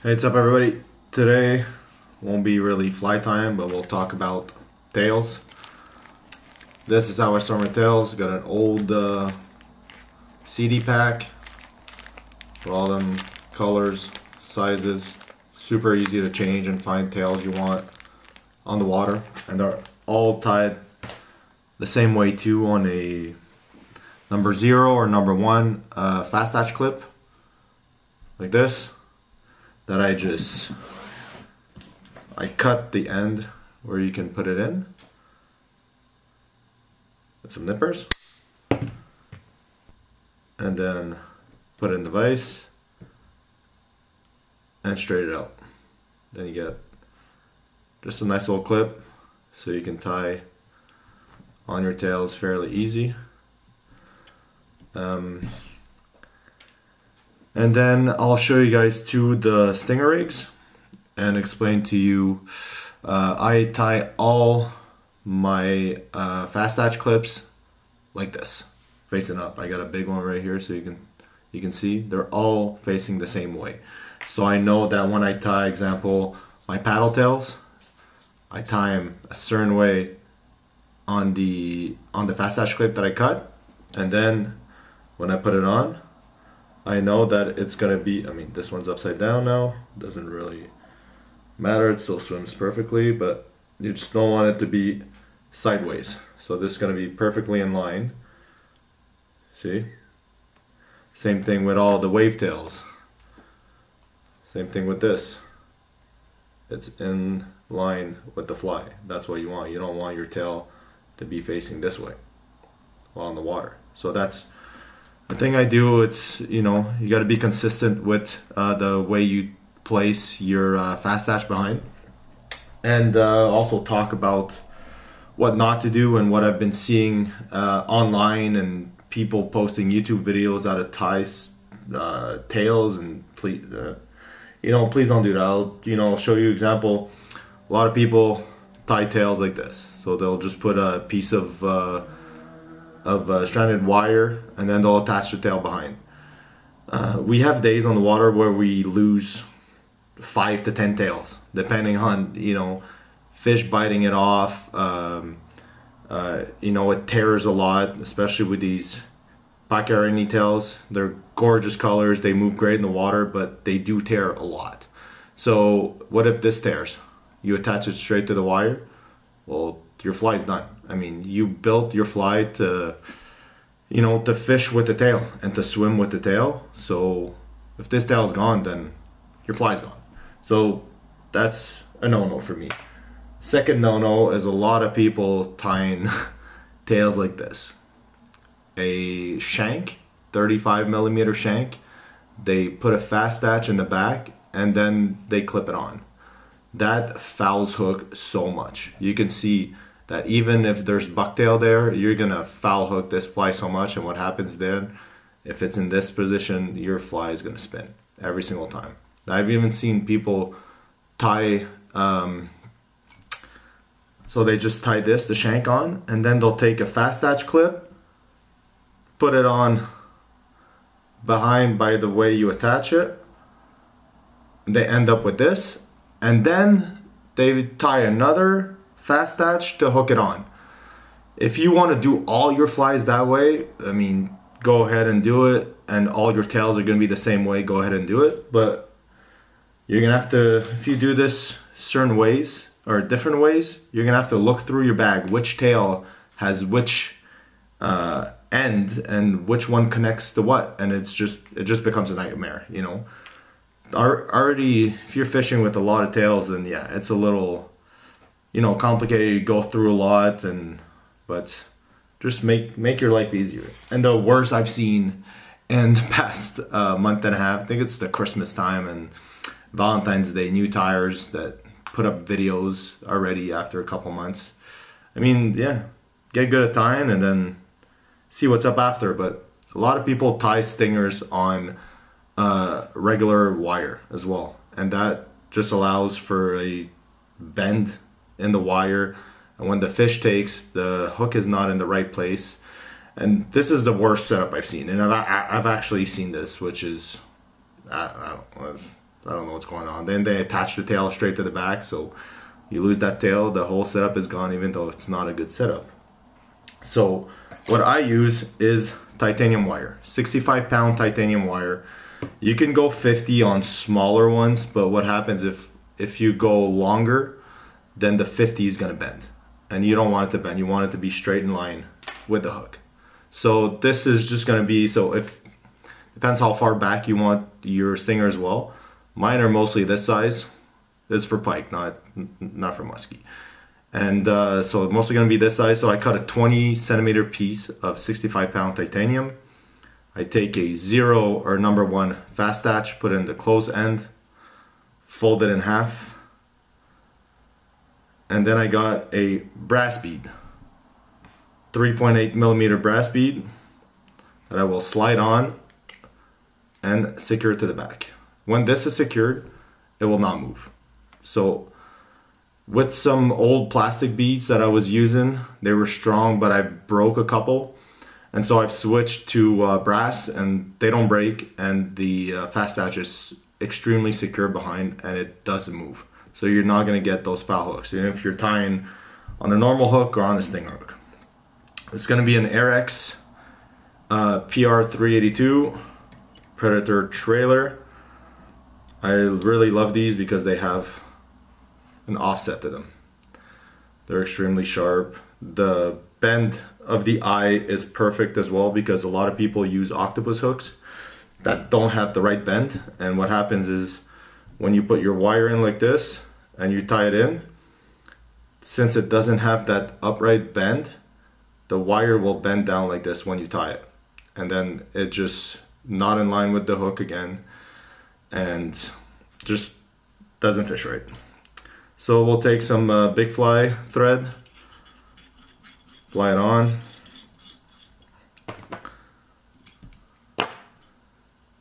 Hey, what's up everybody? Today won't be really fly time, but we'll talk about tails. This is how I store my tails. Got an old CD pack for all them colors, sizes. Super easy to change and find tails you want on the water, and they're all tied the same way too on a number 0 or number 1 fast attach clip like this. That I cut the end where you can put it in with some nippers, and then put it in the vise and straight it out. Then you get just a nice little clip so you can tie on your tails fairly easy. And then I'll show you guys to the stinger rigs and explain to you. I tie all my fast attach clips like this, facing up. I got a big one right here, so you can see they're all facing the same way. So I know that when I tie, example, my paddle tails, I tie them a certain way on the fast attach clip that I cut, and then when I put it on, I know that it's gonna be, I mean, this one's upside down now, doesn't really matter, it still swims perfectly, but you just don't want it to be sideways. So this is gonna be perfectly in line. See? Same thing with all the wave tails. Same thing with this. It's in line with the fly. That's what you want. You don't want your tail to be facing this way while in the water. So that's the thing I do. It's, you know, you got to be consistent with the way you place your fast attach behind, and also talk about what not to do and what I've been seeing online and people posting YouTube videos out of ties tails, and please, please don't do that. I'll show you example. A lot of people tie tails like this, so they'll just put a piece of stranded wire, and then they'll attach the tail behind. We have days on the water where we lose 5 to 10 tails, depending on, fish biting it off. It tears a lot, especially with these Partridge tails. They're gorgeous colors, they move great in the water, but they do tear a lot. So what if this tears? You attach it straight to the wire, well, your fly's done. I mean, you built your fly to, to fish with the tail and to swim with the tail. So if this tail's gone, then your fly's gone. So that's a no-no for me. Second no-no is a lot of people tying tails like this. A shank, 35mm shank. They put a fast attach in the back and then they clip it on. That fouls hook so much. You can see that even if there's bucktail there, you're gonna foul hook this fly so much, and what happens then, if it's in this position, your fly is gonna spin every single time. I've even seen people tie, so they just tie the shank on, and then they'll take a fast attach clip, put it on behind by the way you attach it, and they end up with this, and then they tie another fast attach to hook it on. If you want to do all your flies that way, I mean, go ahead and do it, and all your tails are going to be the same way, go ahead and do it. But you're going to have to, if you do this certain ways or different ways, you're going to have to look through your bag which tail has which end and which one connects to what, and it just becomes a nightmare. Already, if you're fishing with a lot of tails, then yeah, it's a little complicated. You go through a lot, but just make your life easier. And the worst I've seen in the past month and a half, I think it's the Christmas time and Valentine's Day, new tires that put up videos already after a couple months. I mean, yeah, get good at tying and then see what's up after. But a lot of people tie stingers on regular wire as well, and that just allows for a bend in the wire, and when the fish takes, the hook is not in the right place, and this is the worst setup I've seen. And I've actually seen this, which is I don't know, I don't know what's going on. Then they attach the tail straight to the back, so you lose that tail, the whole setup is gone, even though it's not a good setup. So what I use is titanium wire, 65-pound titanium wire. You can go 50 on smaller ones, but what happens if you go longer, then the 50 is gonna bend. And you don't want it to bend, you want it to be straight in line with the hook. So this is just gonna be, so if, depends how far back you want your stinger as well. Mine are mostly this size. This is for pike, not for muskie. And so mostly gonna be this size. So I cut a 20 centimeter piece of 65-pound titanium. I take a 0 or number 1 fast attach, put it in the close end, fold it in half. And then I got a brass bead, 3.8 millimeter brass bead that I will slide on and secure it to the back. When this is secured, it will not move. So with some old plastic beads that I was using, they were strong, but I broke a couple. And so I've switched to brass, and they don't break, and the fast attach is extremely secure behind, and it doesn't move. So you're not gonna get those foul hooks, even if you're tying on a normal hook or on a stinger hook. It's gonna be an Ahrex PR382 Predator trailer. I really love these because they have an offset to them. They're extremely sharp. The bend of the eye is perfect as well, because a lot of people use octopus hooks that don't have the right bend, and what happens is when you put your wire in like this and you tie it in, since it doesn't have that upright bend, the wire will bend down like this when you tie it, and then it just not in line with the hook again, and just doesn't fish right. So we'll take some big fly thread, fly it on,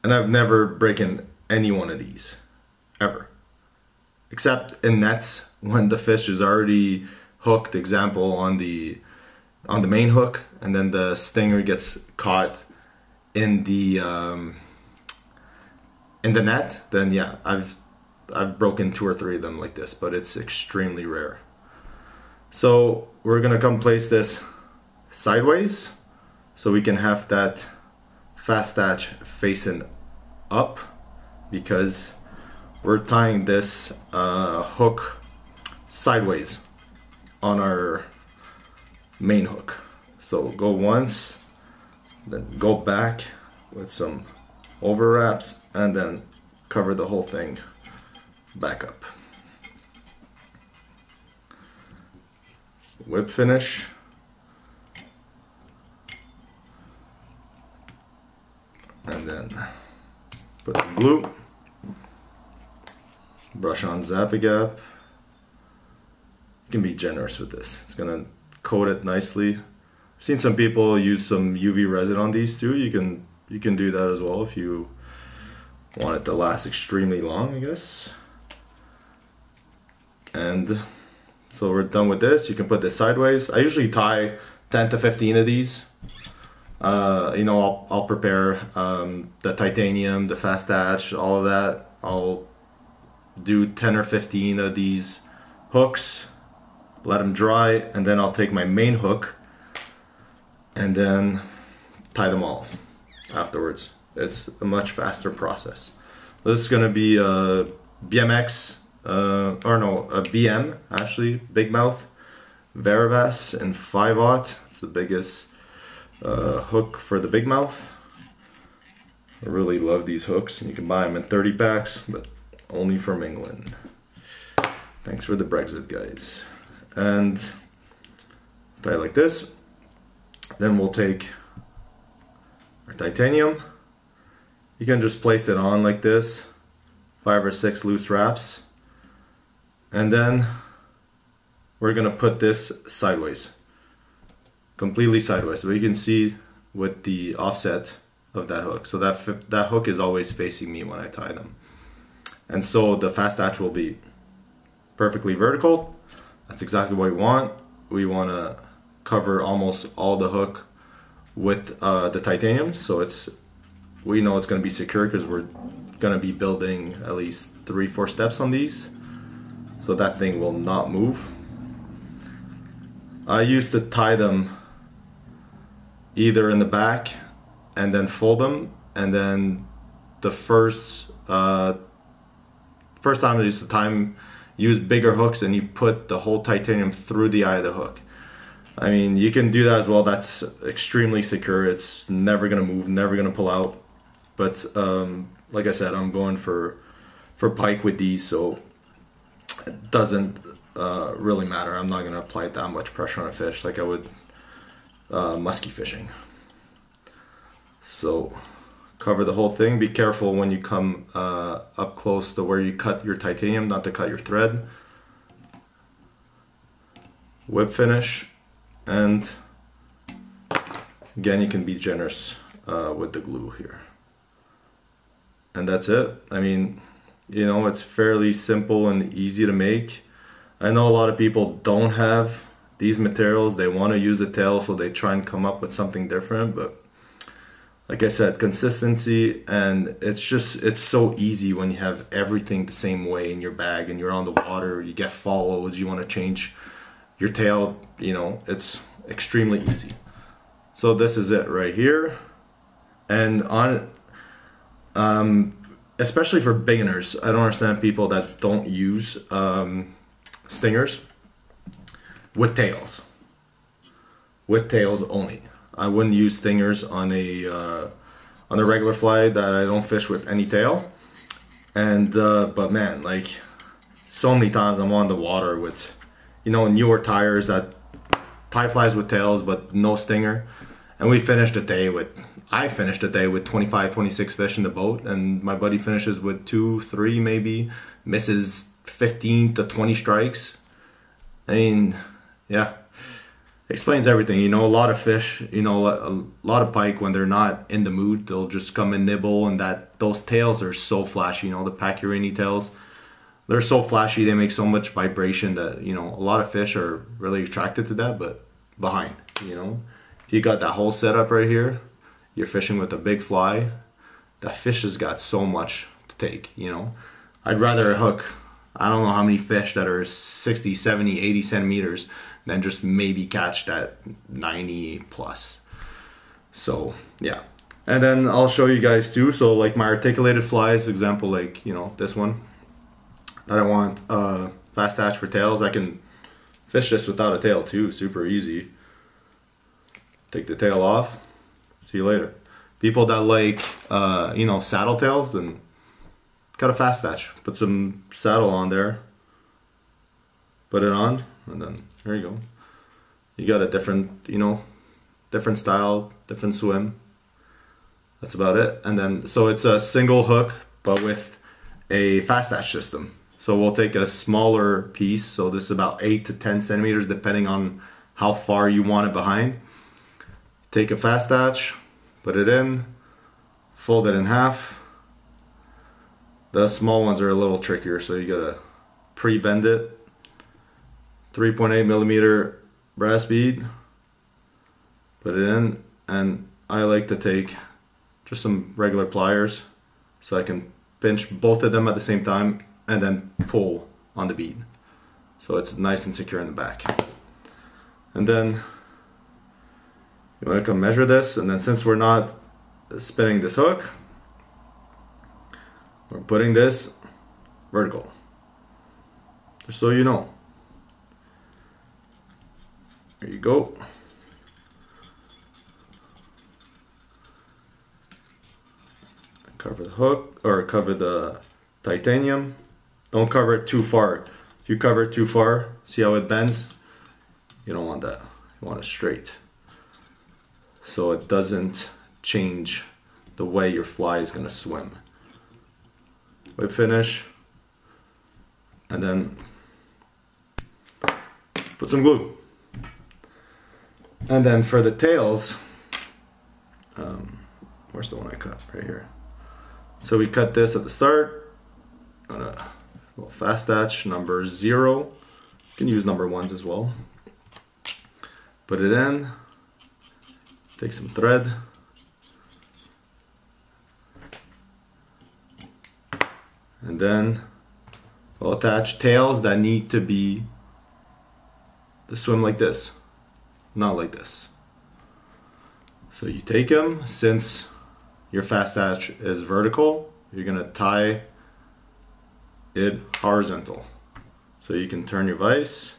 and I've never broken any one of these ever, except in nets when the fish is already hooked, example on the main hook, and then the stinger gets caught in the net. Then yeah, I've broken 2 or 3 of them like this, but it's extremely rare. So we're gonna come place this sideways so we can have that fast attach facing up, because we're tying this hook sideways on our main hook. So go once, then go back with some over wraps, and then cover the whole thing back up. Whip finish. And then put some glue. Brush on Zap-A-Gap. You can be generous with this. It's gonna coat it nicely. I've seen some people use some UV resin on these too. You can do that as well if you want it to last extremely long, I guess. And so we're done with this. You can put this sideways. I usually tie 10 to 15 of these. You know, I'll prepare the titanium, the fast attach, all of that. I'll do 10 or 15 of these hooks, let them dry, and then I'll take my main hook and then tie them all afterwards. It's a much faster process. This is gonna be a BMX, or no, a BM actually, big mouth Varivas in 5/0. It's the biggest hook for the big mouth. I really love these hooks, and you can buy them in 30 packs, but only from England. Thanks for the Brexit, guys. And tie it like this. Then we'll take our titanium. You can just place it on like this, 5 or 6 loose wraps, and then we're gonna put this sideways, completely sideways, so you can see with the offset of that hook. So that hook is always facing me when I tie them, and so the fast attach will be perfectly vertical. That's exactly what we want. We want to cover almost all the hook with the titanium, so it's we know it's going to be secure because we're going to be building at least 3-4 steps on these, so that thing will not move. I used to tie them either in the back and then fold them, and then the first time I used to use bigger hooks and you put the whole titanium through the eye of the hook. I mean, you can do that as well. That's extremely secure. It's never gonna move, never gonna pull out. But like I said, I'm going for pike with these, so it doesn't really matter. I'm not gonna apply that much pressure on a fish like I would musky fishing. So cover the whole thing. Be careful when you come up close to where you cut your titanium, not to cut your thread. Whip finish, and again, you can be generous with the glue here. And that's it. I mean, you know, it's fairly simple and easy to make. I know a lot of people don't have these materials. They want to use the tail, so they try and come up with something different, but like I said, consistency, and it's so easy when you have everything the same way in your bag and you're on the water, you get follows, you want to change your tail, you know, it's extremely easy. So this is it right here. And on especially for beginners, I don't understand people that don't use stingers with tails. With tails only. I wouldn't use stingers on a regular fly that I don't fish with any tail. And but man, like so many times I'm on the water with, you know, newer tires that tie flies with tails but no stinger, and we finished the day with, I finished the day with 25, 26 fish in the boat, and my buddy finishes with 2, 3 maybe, misses 15 to 20 strikes. I mean, yeah. Explains everything. You know, a lot of fish, you know, a lot of pike, when they're not in the mood, they'll just come and nibble, and those tails are so flashy, you know, the Pacchiarini tails, they're so flashy, they make so much vibration that, you know, a lot of fish are really attracted to that. But behind, you know, if you got that whole setup right here, you're fishing with a big fly, that fish has got so much to take, you know. I'd rather hook, I don't know how many fish that are 60, 70, 80 centimeters than just maybe catch that 90 plus. So yeah, and then I'll show you guys too. So like my articulated flies, example, like, you know, this one that I want fast hatch for tails, I can fish this without a tail too, super easy. Take the tail off, see you later. People that like you know, saddle tails, then cut a fast hatch, put some saddle on there, put it on, and then there you go. You got a different, you know, different style, different swim. That's about it. And then, so it's a single hook, but with a fast hatch system. So we'll take a smaller piece. So this is about 8 to 10 centimeters, depending on how far you want it behind. Take a fast hatch, put it in, fold it in half. The small ones are a little trickier, so you gotta pre-bend it. 3.8 millimeter brass bead, put it in, and I like to take just some regular pliers so I can pinch both of them at the same time and then pull on the bead so it's nice and secure in the back. And then you want to come measure this, and then since we're not spinning this hook, we're putting this vertical, just so you know. There you go. Cover the hook, or cover the titanium. Don't cover it too far. If you cover it too far, see how it bends? You don't want that. You want it straight, so it doesn't change the way your fly is gonna swim. Whip finish, and then put some glue. And then for the tails, where's the one I cut? Right here. So we cut this at the start on a little fast hatch number 0. You can use number 1s as well. Put it in, take some thread, And then we'll attach tails that need to swim like this, not like this. So you take them, since your fast hatch is vertical, you're gonna tie it horizontal. So you can turn your vise,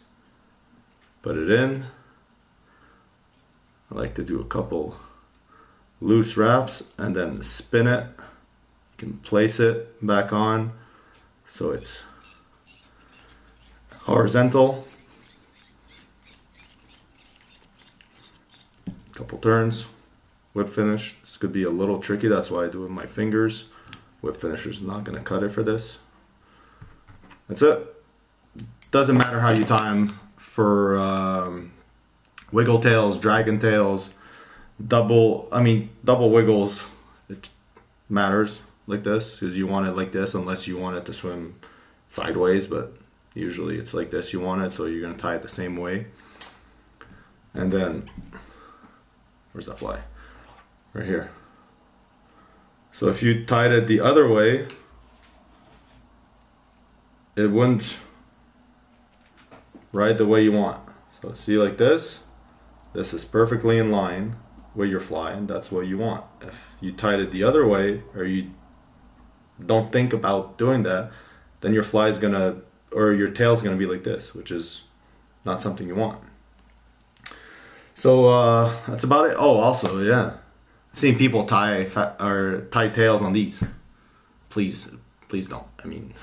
put it in. I like to do a couple loose wraps and then spin it. You can place it back on so it's horizontal. Couple turns, whip finish. This could be a little tricky, that's why I do it with my fingers. Whip finisher's not gonna cut it for this. That's it. Doesn't matter how you tie them for wiggle tails, dragon tails, double wiggles. It matters like this because you want it like this unless you want it to swim sideways, but usually it's like this you want it, so you're gonna tie it the same way. And then, where's that fly? Right here. So if you tied it the other way, it wouldn't ride the way you want. So see, like this is perfectly in line with your fly, and that's what you want. If you tied it the other way, or you don't think about doing that, then your fly is gonna, or your tail's gonna be like this, which is not something you want. So that's about it. Oh, also, yeah, I've seen people tie tails on these. Please don't. I mean,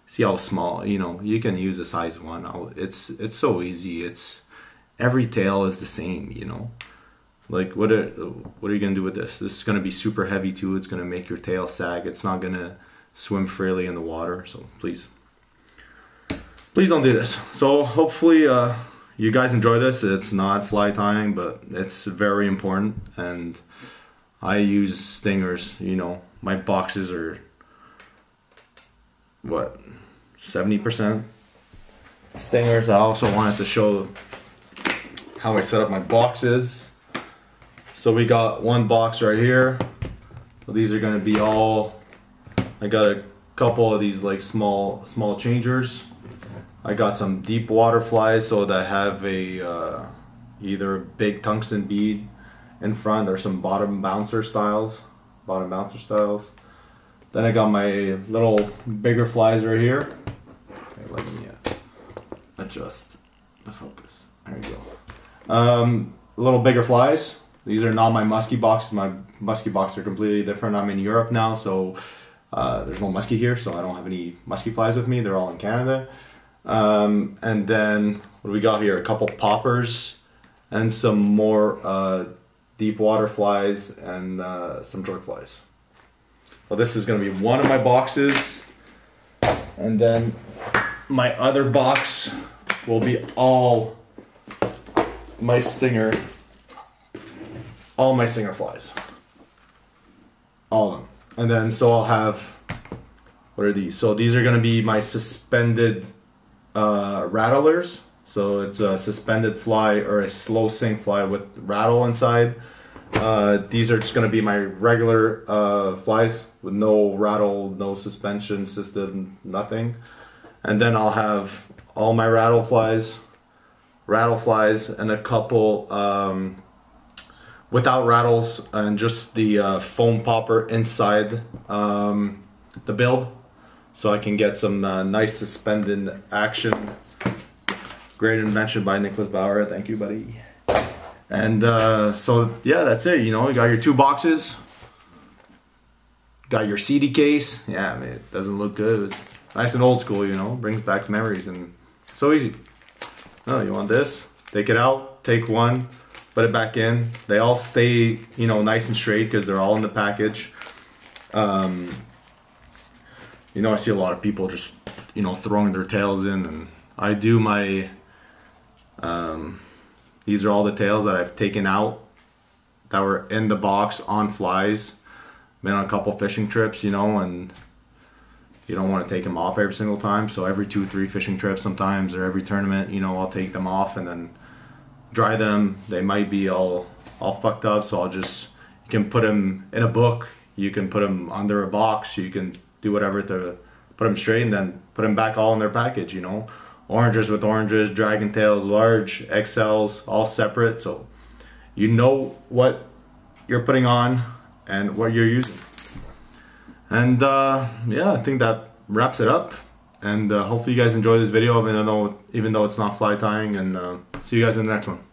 see how small, you know, you can use a size 1. It's so easy. It's every tail is the same, you know. Like what are you gonna do with this? This is gonna be super heavy too. It's gonna make your tail sag. It's not gonna swim freely in the water. So please don't do this. So hopefully you guys enjoy this. It's not fly tying, but it's very important. And I use stingers, you know. My boxes are what, 70% stingers. I also wanted to show how I set up my boxes. So we got one box right here. So these are gonna be all, I got a couple of these like small changers. I got some deep water flies, so that have a either a big tungsten bead in front or some bottom bouncer styles. Then I got my little bigger flies right here. Okay, let me adjust the focus. There you go. Little bigger flies. These are not my muskie boxes. My muskie boxes are completely different. I'm in Europe now, so there's no muskie here, so I don't have any muskie flies with me. They're all in Canada. And then what do we got here? A couple poppers and some more deep water flies and some joy flies. Well, this is going to be one of my boxes, and then my other box will be all my stinger flies, all of them. And then so I'll have, what are these? So these are going to be my suspended rattlers. So it's a suspended fly or a slow sink fly with rattle inside. These are just going to be my regular flies with no rattle, no suspension system, nothing. And then I'll have all my rattle flies, and a couple without rattles, and just the foam popper inside the build, so I can get some nice suspended action. Great invention by Nicholas Bauer. Thank you, buddy. And so yeah, that's it. You know, you got your 2 boxes, got your CD case. Yeah, I mean, it doesn't look good. It's nice and old school, you know, brings back memories, and it's so easy. Oh, you want this? Take it out, take one, put it back in. They all stay, you know, nice and straight because they're all in the package. You know, I see a lot of people just, you know, throwing their tails in, and I do my these are all the tails that I've taken out that were in the box on flies. Been on a couple fishing trips, you know, and you don't want to take them off every single time. So every 2-3 fishing trips sometimes, or every tournament, you know, I'll take them off and then dry them. They might be all fucked up, so I'll just, you can put them in a book, you can put them under a box, you can do whatever to put them straight, and then put them back all in their package, you know. Oranges with oranges, dragon tails, large, XLs, all separate, so you know what you're putting on and what you're using. And yeah, I think that wraps it up. And hopefully you guys enjoy this video, even though it's not fly tying. And see you guys in the next one.